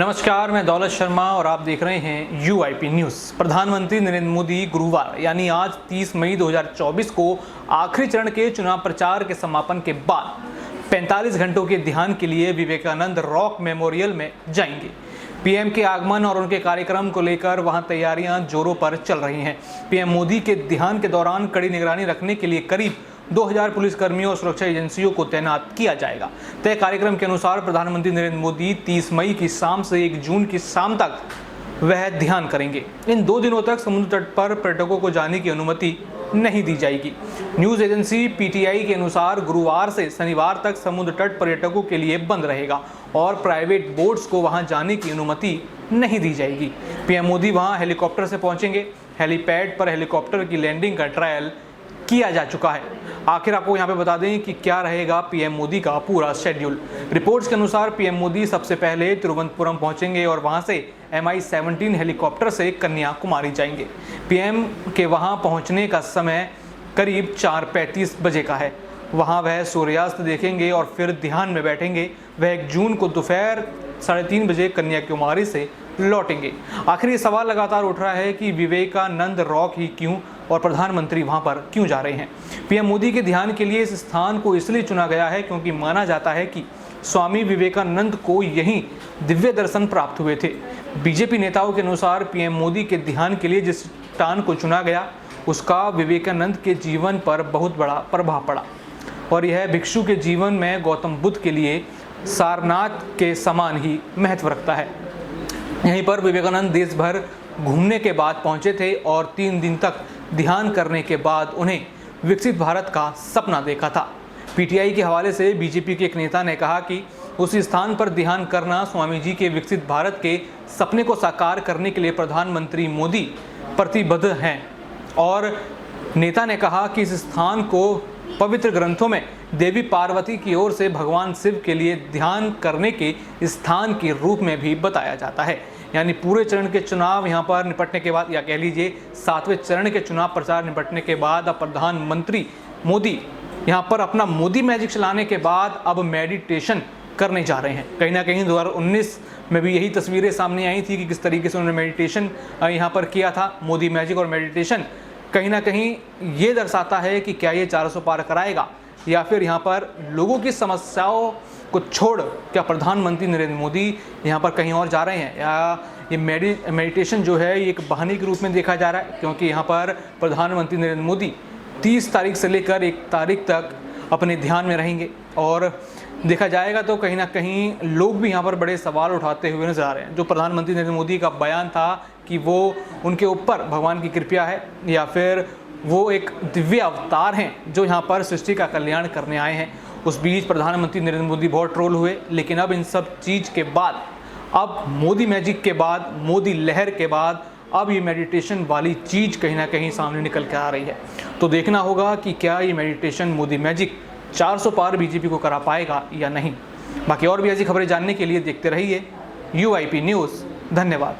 नमस्कार, मैं दौलत शर्मा और आप देख रहे हैं UIP न्यूज़। प्रधानमंत्री नरेंद्र मोदी गुरुवार यानी आज 30 मई 2024 को आखिरी चरण के चुनाव प्रचार के समापन के बाद 45 घंटों के ध्यान के लिए विवेकानंद रॉक मेमोरियल में जाएंगे। पीएम के आगमन और उनके कार्यक्रम को लेकर वहां तैयारियां जोरों पर चल रही हैं। पीएम मोदी के ध्यान के दौरान कड़ी निगरानी रखने के लिए करीब 2000 पुलिसकर्मियों और सुरक्षा एजेंसियों को तैनात किया जाएगा। तय कार्यक्रम के अनुसार प्रधानमंत्री नरेंद्र मोदी 30 मई की शाम से 1 जून की शाम तक वह ध्यान करेंगे। इन 2 दिनों तक समुद्र तट पर पर्यटकों को जाने की अनुमति नहीं दी जाएगी। न्यूज़ एजेंसी PTI के अनुसार गुरुवार से शनिवार तक समुद्र तट पर्यटकों के लिए बंद रहेगा और प्राइवेट बोट्स को वहां जाने की अनुमति नहीं दी जाएगी। पीएम मोदी वहां हेलीकॉप्टर से पहुंचेंगे। हेलीपैड पर हेलीकॉप्टर की लैंडिंग का ट्रायल किया जा चुका है। आखिर आपको यहाँ पे बता दें कि क्या रहेगा पीएम मोदी का पूरा शेड्यूल। रिपोर्ट्स के अनुसार पीएम मोदी सबसे पहले तिरुवनंतपुरम पहुंचेंगे और वहां से MI-17 हेलीकॉप्टर से कन्याकुमारी जाएंगे। पीएम के वहां पहुंचने का समय करीब 4:35 बजे का है। वहां वह सूर्यास्त देखेंगे और फिर ध्यान में बैठेंगे। वह 1 जून को दोपहर 3:30 बजे कन्याकुमारी से लौटेंगे। आखिर ये सवाल लगातार उठ रहा है कि विवेकानंद रॉक ही क्यों और प्रधानमंत्री वहां पर क्यों जा रहे हैं। पीएम मोदी के ध्यान के लिए इस स्थान को इसलिए चुना गया है क्योंकि माना जाता है कि स्वामी विवेकानंद को यहीं दिव्य दर्शन प्राप्त हुए थे। बीजेपी नेताओं के अनुसार पीएम मोदी के ध्यान के लिए जिस स्थान को चुना गया उसका विवेकानंद के जीवन पर बहुत बड़ा प्रभाव पड़ा और यह भिक्षु के जीवन में गौतम बुद्ध के लिए सारनाथ के समान ही महत्व रखता है। यहीं पर विवेकानंद देश भर घूमने के बाद पहुंचे थे और 3 दिन तक ध्यान करने के बाद उन्हें विकसित भारत का सपना देखा था। PTI के हवाले से बीजेपी के एक नेता ने कहा कि उस स्थान पर ध्यान करना स्वामी जी के विकसित भारत के सपने को साकार करने के लिए प्रधानमंत्री मोदी प्रतिबद्ध हैं। और नेता ने कहा कि इस स्थान को पवित्र ग्रंथों में देवी पार्वती की ओर से भगवान शिव के लिए ध्यान करने के स्थान के रूप में भी बताया जाता है। यानी पूरे चरण के चुनाव यहाँ पर निपटने के बाद, या कह लीजिए 7वें चरण के चुनाव प्रचार निपटने के बाद अब प्रधानमंत्री मोदी यहाँ पर अपना मोदी मैजिक चलाने के बाद अब मेडिटेशन करने जा रहे हैं। कहीं ना कहीं 2019 में भी यही तस्वीरें सामने आई थी कि किस तरीके से उन्होंने मेडिटेशन यहाँ पर किया था। मोदी मैजिक और मेडिटेशन कहीं ना कहीं ये दर्शाता है कि क्या ये 400 पार कराएगा या फिर यहाँ पर लोगों की समस्याओं को छोड़ क्या प्रधानमंत्री नरेंद्र मोदी यहाँ पर कहीं और जा रहे हैं, या ये मेडिटेशन जो है ये एक बहाने के रूप में देखा जा रहा है। क्योंकि यहाँ पर प्रधानमंत्री नरेंद्र मोदी 30 तारीख से लेकर 1 तारीख तक अपने ध्यान में रहेंगे और देखा जाएगा तो कहीं ना कहीं लोग भी यहाँ पर बड़े सवाल उठाते हुए नजर आ रहे हैं। जो प्रधानमंत्री नरेंद्र मोदी का बयान था कि वो उनके ऊपर भगवान की कृपा है या फिर वो एक दिव्य अवतार हैं जो यहाँ पर सृष्टि का कल्याण करने आए हैं, उस बीच प्रधानमंत्री नरेंद्र मोदी बहुत ट्रोल हुए। लेकिन अब इन सब चीज़ के बाद, अब मोदी मैजिक के बाद, मोदी लहर के बाद अब ये मेडिटेशन वाली चीज़ कहीं ना कहीं सामने निकल के आ रही है। तो देखना होगा कि क्या ये मेडिटेशन मोदी मैजिक 400 पार बीजेपी को करा पाएगा या नहीं। बाकी और भी ऐसी खबरें जानने के लिए देखते रहिए UIP न्यूज़। धन्यवाद।